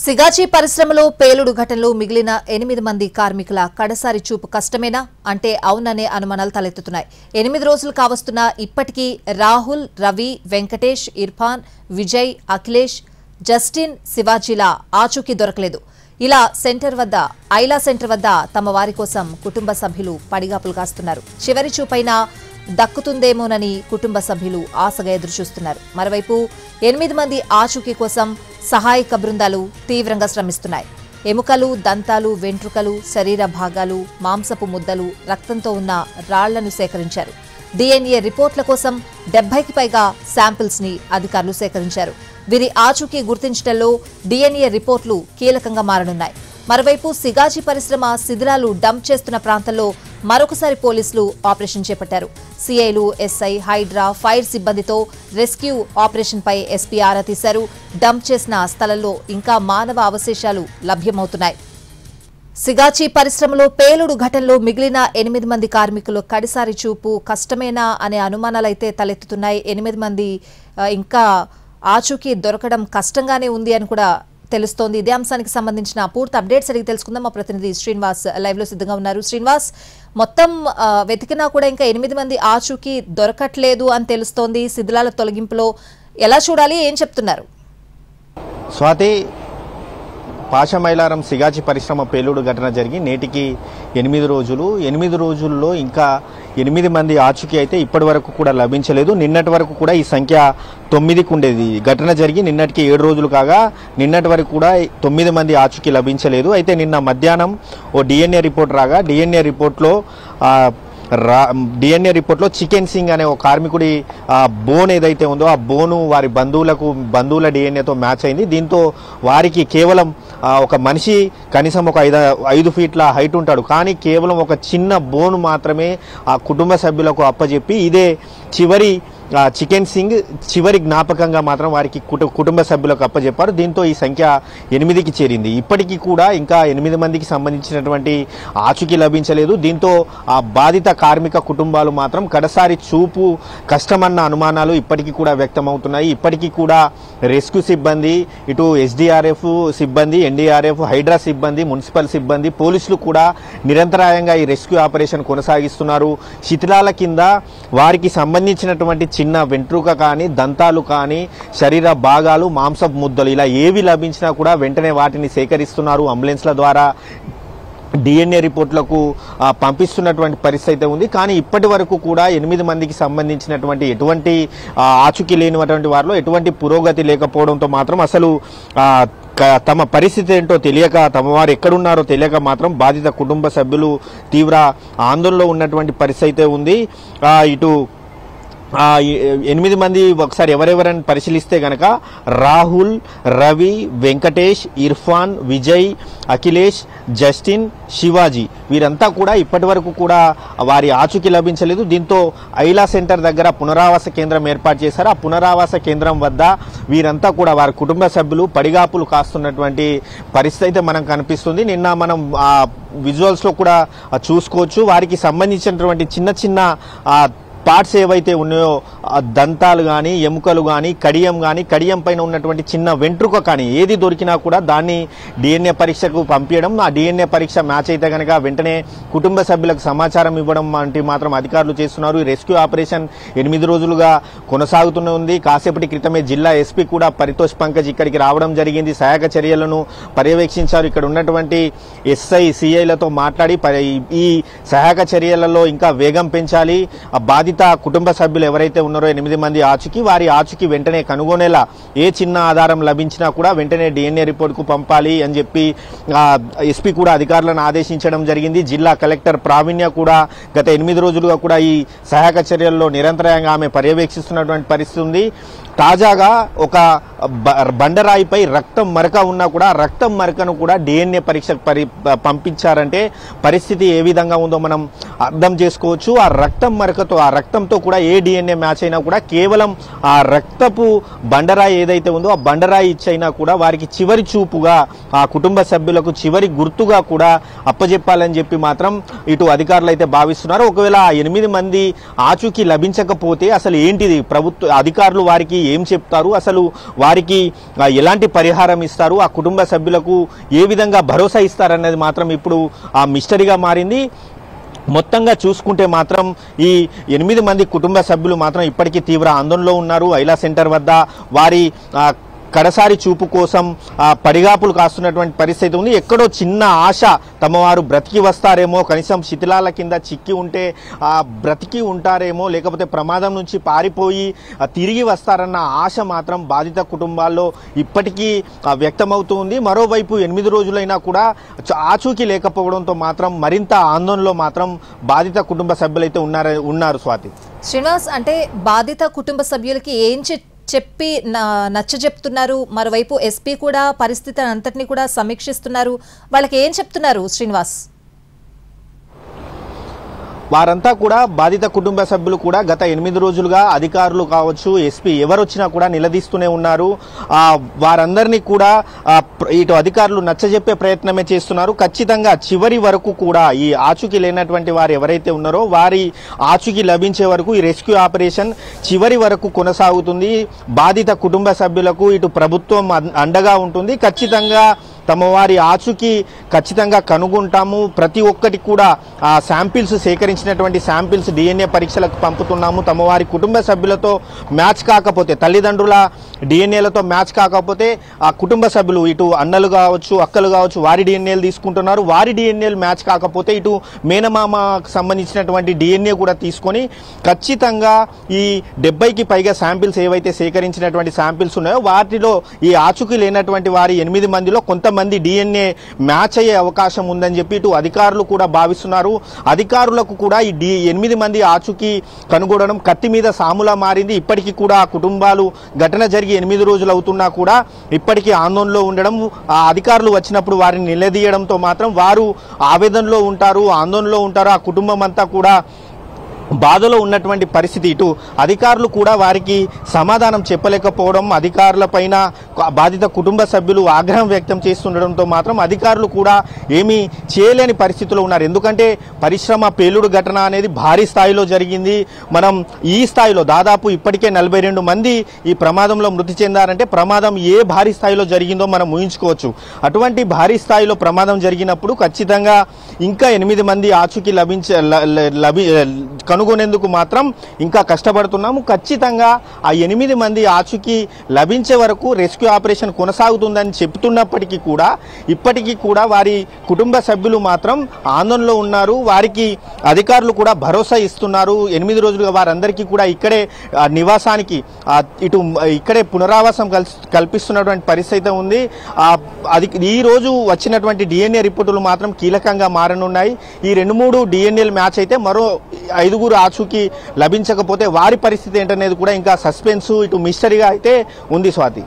సిగాచి పరిశ్రమలో పేలుడు ఘటనలో మిగిలిన 8 మంది కార్మికుల కడసారి చూపు కష్టమేనా అంటే అవుననే అనుమానాలు తలెత్తుతున్నాయి. 8 రోజులు కావస్తున్న ఇప్పటికీ రాహుల్, రవి, వెంకటేష్, ఇర్ఫాన్, విజయ్, అఖిలేష్, జస్టిన్, శివాజీల ఆచూకీ దొరకలేదు. ఇలా ఐలా సెంటర్ వద్ద తమ వారి కోసం కుటుంబ సభ్యులు పడిగాపులు కాస్తున్నారు. చివరి చూపైన దక్కుతుందేమోనని కుటుంబ సభ్యులు ఆశగా ఎదురుచూస్తున్నారు. మరోవైపు 8 మంది ఆచూకీ కోసం సహాయక బృందాలు తీవ్రంగా శ్రమిస్తున్నాయి. ఎముకలు, దంతాలు, వెంట్రుకలు, శరీర భాగాలు, మాంసపు ముద్దలు, రక్తంతో ఉన్న రాళ్లను సేకరించారు. DNA రిపోర్ట్ల కోసం 70కి పైగా శాంపిల్స్ ని అధికారులు సేకరించారు. వీరి ఆచూకీ గుర్తించడంలో DNA రిపోర్టులు కీలకంగా మారనున్నాయి. మరోవైపు సిగాచి పరిశ్రమ శిథిలాలు డంప్ చేస్తున్న ప్రాంతంలో మరొకసారి పోలీసులు ఆపరేషన్ చేపట్టారు. సిఐలు, ఎస్ఐ, హైడ్రా, ఫైర్ సిబ్బందితో రెస్క్యూ ఆపరేషన్ పై ఎస్పీ ఆరా తీశారు. డంప్ చేసిన స్థలంలో ఇంకా మానవ అవశేషాలు లభ్యమవుతున్నాయి. సిగాచి పరిశ్రమలో పేలుడు ఘటనలో మిగిలిన 8 మంది కార్మికులు కడిసారి చూపు కష్టమేనా అనే అనుమానాలైతే తలెత్తుతున్నాయి. 8 మంది ఇంకా ఆచూకీ దొరకడం కష్టంగానే ఉంది అని కూడా తెలుస్తోంది. ఇదే అంశానికి సంబంధించిన పూర్తి అప్డేట్స్ అడిగి తెలుసుకుందాం. మా ప్రతినిధి శ్రీనివాస్ లైవ్ లో సిద్ధంగా ఉన్నారు. శ్రీనివాస్, మొత్తం వెతికినా కూడా ఇంకా 8 మంది ఆచూకీ దొరకట్లేదు అని తెలుస్తోంది. శిథిలాల తొలగింపులో ఎలా చూడాలి, ఏం చెప్తున్నారు? స్వాతి, పాషమైలారం సిగాచి పరిశ్రమ పేలుడు ఘటన జరిగి నేటికి 8 రోజులు. 8 రోజుల్లో ఇంకా 8 మంది ఆచూకీ అయితే ఇప్పటి వరకు కూడా లభించలేదు. నిన్నటి వరకు కూడా ఈ సంఖ్య 9కి ఉండేది. ఘటన జరిగి నిన్నటికి 7 రోజులు కాగా నిన్నటి వరకు కూడా 9 మంది ఆచూకీ లభించలేదు. అయితే నిన్న మధ్యాహ్నం ఓ DNA రిపోర్ట్ రాగా DNA రిపోర్ట్లో చికెన్ సింగ్ అనే ఒక కార్మికుడి బోన్ ఏదైతే ఉందో ఆ బోను వారి బంధువుల DNAతో మ్యాచ్ అయింది. దీంతో వారికి కేవలం ఒక మనిషి కనీసం ఒక 5 ఫీట్ల హైట్ ఉంటాడు, కానీ కేవలం ఒక చిన్న బోను మాత్రమే ఆ కుటుంబ సభ్యులకు అప్పచెప్పి ఇదే చికెన్ సింగ్ చివరి జ్ఞాపకంగా మాత్రం వారికి కుటుంబ సభ్యులకు అప్పచెప్పారు. దీంతో ఈ సంఖ్య 8కి చేరింది. ఇప్పటికీ కూడా ఇంకా 8 మందికి సంబంధించినటువంటి ఆచూకీ లభించలేదు. దీంతో ఆ బాధిత కార్మిక కుటుంబాలు మాత్రం కడసారి చూపు కష్టమన్న అనుమానాలు ఇప్పటికీ కూడా వ్యక్తమవుతున్నాయి. ఇప్పటికీ కూడా రెస్క్యూ సిబ్బంది, ఇటు SDRF సిబ్బంది, NDRF, హైడ్రా సిబ్బంది, మున్సిపల్ సిబ్బంది, పోలీసులు కూడా నిరంతరాయంగా ఈ రెస్క్యూ ఆపరేషన్ కొనసాగిస్తున్నారు. శిథిలాల కింద వారికి సంబంధించినటువంటి చిన్న వెంట్రుక కానీ, దంతాలు కానీ, శరీర భాగాలు, మాంసపు ముద్దలు ఇలా ఏవి లభించినా కూడా వెంటనే వాటిని సేకరిస్తున్నారు. అంబులెన్స్ల ద్వారా DNA రిపోర్ట్లకు పంపిస్తున్నటువంటి పరిస్థితి ఉంది. కానీ ఇప్పటి వరకు కూడా 8 మందికి సంబంధించినటువంటి ఎటువంటి ఆచూకీ లేనిటువంటి వారిలో ఎటువంటి పురోగతి లేకపోవడంతో మాత్రం అసలు తమ పరిస్థితి ఏంటో తెలియక, తమ వారు ఎక్కడున్నారో తెలియక మాత్రం బాధిత కుటుంబ సభ్యులు తీవ్ర ఆందోళనలో ఉన్నటువంటి పరిస్థితి ఉంది. ఇటు 8 మంది ఒకసారి ఎవరెవరని పరిశీలిస్తే గనక రాహుల్, రవి, వెంకటేష్, ఇర్ఫాన్, విజయ్, అఖిలేష్, జస్టిన్, శివాజీ వీరంతా కూడా ఇప్పటి వరకు కూడా వారి ఆచూకీ లభించలేదు. దీంతో ఐలా సెంటర్ దగ్గర పునరావాస కేంద్రం ఏర్పాటు చేశారు. ఆ పునరావాస కేంద్రం వద్ద వీరంతా కూడా వారి కుటుంబ సభ్యులు పడిగాపులు కాస్తున్నటువంటి పరిస్థితి అయితే మనకు కనిపిస్తుంది. నిన్న మనం విజువల్స్ లో కూడా చూసుకోవచ్చు. వారికి సంబంధించినటువంటి చిన్న చిన్న పార్ట్స్ ఏవైతే ఉన్నాయో దంతాలు కానీ, ఎముకలు కానీ, కడియం పైన ఉన్నటువంటి చిన్న వెంట్రుక కానీ ఏది దొరికినా కూడా దాన్ని DNA పరీక్షకు పంపించడం, ఆ DNA పరీక్ష మ్యాచ్ అయితే కనుక వెంటనే కుటుంబ సభ్యులకు సమాచారం ఇవ్వడం వంటి మాత్రం అధికారులు చేస్తున్నారు. ఈ రెస్క్యూ ఆపరేషన్ 8 రోజులుగా కొనసాగుతూనే ఉంది. కాసేపటి క్రితమే జిల్లా SP కూడా పరితోష్ పంకజ్ ఇక్కడికి రావడం జరిగింది. సహాయక చర్యలను పర్యవేక్షించారు. ఇక్కడ ఉన్నటువంటి SI, CIలతో మాట్లాడి ఈ సహాయక చర్యలలో ఇంకా వేగం పెంచాలి. బాధిత కుటుంబ సభ్యులు ఎవరైతే ఉన్నారో 8 మంది వారి ఆచూకీ వెంటనే కనుగొనేలా ఏ చిన్న ఆధారం లభించినా కూడా వెంటనే DNA రిపోర్ట్కు పంపాలి అని చెప్పి SP కూడా అధికారులను ఆదేశించడం జరిగింది. జిల్లా కలెక్టర్ ప్రావీణ్య కూడా గత 8 రోజులుగా కూడా ఈ సహాయక చర్యల్లో నిరంతరంగా ఆమె పర్యవేక్షిస్తున్నటువంటి పరిస్థితి ఉంది. తాజాగా ఒక బండరాయిపై రక్తం మరక ఉన్నా కూడా రక్తం మరకను కూడా DNA పరీక్షకు పంపించారంటే పరిస్థితి ఏ విధంగా ఉందో మనం అర్థం చేసుకోవచ్చు. ఆ రక్తంతో కూడా ఏ DNA మ్యాచ్ మ్యాచ్ అయినా కూడా కేవలం ఆ రక్తపు బండరాయి ఏదైతే ఉందో ఆ బండరాయి ఇచ్చైనా కూడా వారికి చివరి చూపుగా ఆ కుటుంబ సభ్యులకు చివరి గుర్తుగా కూడా అప్పజెప్పాలని చెప్పి మాత్రం ఇటు అధికారులు అయితే భావిస్తున్నారు. ఒకవేళ ఆ 8 మంది ఆచూకీ లభించకపోతే అసలు ఏంటిది ప్రభుత్వ అధికారులు వారికి ఏం చెప్తారు, అసలు వారికి ఎలాంటి పరిహారం ఇస్తారు, ఆ కుటుంబ సభ్యులకు ఏ విధంగా భరోసా ఇస్తారన్నది మాత్రం ఇప్పుడు ఆ మిస్టరీగా మారింది. మొత్తంగా చూసుకుంటే మాత్రం ఈ 8 మంది కుటుంబ సభ్యులు మాత్రం ఇప్పటికీ తీవ్ర ఆందోళనలో ఉన్నారు. ఐలా సెంటర్ వద్ద వారి కడసారి చూపు కోసం పడిగాపులు కాస్తున్నటువంటి పరిస్థితి ఉంది. ఎక్కడో చిన్న ఆశ తమ వారు బ్రతికి వస్తారేమో, కనీసం శిథిలాల కింద చిక్కి ఉంటే బ్రతికి ఉంటారేమో, లేకపోతే ప్రమాదం నుంచి పారిపోయి తిరిగి వస్తారన్న ఆశ మాత్రం బాధిత కుటుంబాల్లో ఇప్పటికీ వ్యక్తమవుతుంది. మరోవైపు 8 రోజులైనా కూడా ఆచూకీ లేకపోవడంతో మాత్రం మరింత ఆందోళనలో మాత్రం బాధిత కుటుంబ సభ్యులైతే ఉన్నారు. స్వాతి, శ్రీనివాస్, అంటే బాధిత కుటుంబ సభ్యులకి ఏం చెప్పి నచ్చజెప్తున్నారు? మరోవైపు ఎస్పీ కూడా పరిస్థితి అంతటిని కూడా సమీక్షిస్తున్నారు. వాళ్ళకి ఏం చెప్తున్నారు శ్రీనివాస్? వారంతా కూడా బాధిత కుటుంబ సభ్యులు కూడా గత 8 రోజులుగా అధికారులు కావచ్చు, ఎస్పీ ఎవరొచ్చినా కూడా నిలదీస్తూనే ఉన్నారు. వారందరినీ కూడా ఇటు అధికారులు నచ్చజెప్పే ప్రయత్నమే చేస్తున్నారు. ఖచ్చితంగా చివరి వరకు కూడా ఈ ఆచూకీ లేనటువంటి వారు ఎవరైతే ఉన్నారో వారి ఆచూకీ లభించే వరకు ఈ రెస్క్యూ ఆపరేషన్ చివరి వరకు కొనసాగుతుంది. బాధిత కుటుంబ సభ్యులకు ఇటు ప్రభుత్వం అండగా ఉంటుంది. ఖచ్చితంగా తమ వారి ఆచూకీ ఖచ్చితంగా కనుగొంటాము. ప్రతి ఒక్కటి కూడా ఆ శాంపిల్స్ సేకరించినటువంటి శాంపిల్స్ DNA పరీక్షలకు పంపుతున్నాము. తమ వారి కుటుంబ సభ్యులతో మ్యాచ్ కాకపోతే, తల్లిదండ్రుల DNAలతో మ్యాచ్ కాకపోతే ఆ కుటుంబ సభ్యులు ఇటు అన్నలు కావచ్చు, అక్కలు కావచ్చు, వారి DNAలు తీసుకుంటున్నారు. వారి DNAలు మ్యాచ్ కాకపోతే ఇటు మేనమామకు సంబంధించినటువంటి DNA కూడా తీసుకొని ఖచ్చితంగా ఈ 70కి పైగా శాంపిల్స్ ఏవైతే సేకరించినటువంటి శాంపిల్స్ ఉన్నాయో వాటిలో ఈ ఆచూకీ లేనటువంటి వారి 8 మందిలో కొంతమంది DNA మ్యాచ్ అయ్యే అవకాశం ఉందని చెప్పి ఇటు అధికారులు కూడా భావిస్తున్నారు. అధికారులకు కూడా ఈ 8 మంది ఆచూకీ కనుగొనడం కత్తి మీద సాములా మారింది. ఇప్పటికీ కూడా ఆ కుటుంబాలు ఘటన జరిగి 8 రోజులు అవుతున్నా కూడా ఇప్పటికీ ఆందోళనలో ఉండడం, ఆ అధికారులు వచ్చినప్పుడు వారిని నిలదీయడంతో మాత్రం వారు ఆవేదనలో ఉంటారు, ఆందోళనలో ఉంటారు. ఆ కుటుంబం అంతా కూడా బాధలో ఉన్నటువంటి పరిస్థితి. ఇటు అధికారులు కూడా వారికి సమాధానం చెప్పలేకపోవడం, అధికారుల పైన బాధిత కుటుంబ సభ్యులు ఆగ్రహం వ్యక్తం చేస్తుండడంతో మాత్రం అధికారులు కూడా ఏమీ చేయలేని పరిస్థితిలో ఉన్నారు. ఎందుకంటే పరిశ్రమ పేలుడు ఘటన అనేది భారీ స్థాయిలో జరిగింది. మనం ఈ స్థాయిలో దాదాపు ఇప్పటికే 42 మంది ఈ ప్రమాదంలో మృతి చెందారంటే ప్రమాదం ఏ భారీ స్థాయిలో జరిగిందో మనం ఊహించుకోవచ్చు. అటువంటి భారీ స్థాయిలో ప్రమాదం జరిగినప్పుడు ఖచ్చితంగా ఇంకా 8 మంది ఆచూకీ కనుగొనేందుకు మాత్రం ఇంకా కష్టపడుతున్నాము. ఖచ్చితంగా ఆ 8 మంది ఆచూకీ లభించే వరకు రెస్క్యూ ఆపరేషన్ కొనసాగుతుందని చెప్తున్నప్పటికీ కూడా ఇప్పటికీ కూడా వారి కుటుంబ సభ్యులు మాత్రం ఆందోళనలో ఉన్నారు. వారికి అధికారులు కూడా భరోసా ఇస్తున్నారు. 8 రోజులుగా వారందరికీ కూడా ఇక్కడే నివాసానికి ఇక్కడే పునరావాసం కల్పిస్తున్నటువంటి పరిస్థితి ఉంది. ఈ రోజు వచ్చినటువంటి DNA రిపోర్టులు మాత్రం కీలకంగా మారనున్నాయి. ఈ 2-3 DNAలు మ్యాచ్ అయితే మరో 5 ఆచూకీ లభించకపోతే వారి పరిస్థితి ఏంటనేది కూడా ఇంకా సస్పెన్స్, ఇటు మిస్టరీగా అయితే ఉంది. స్వాతి.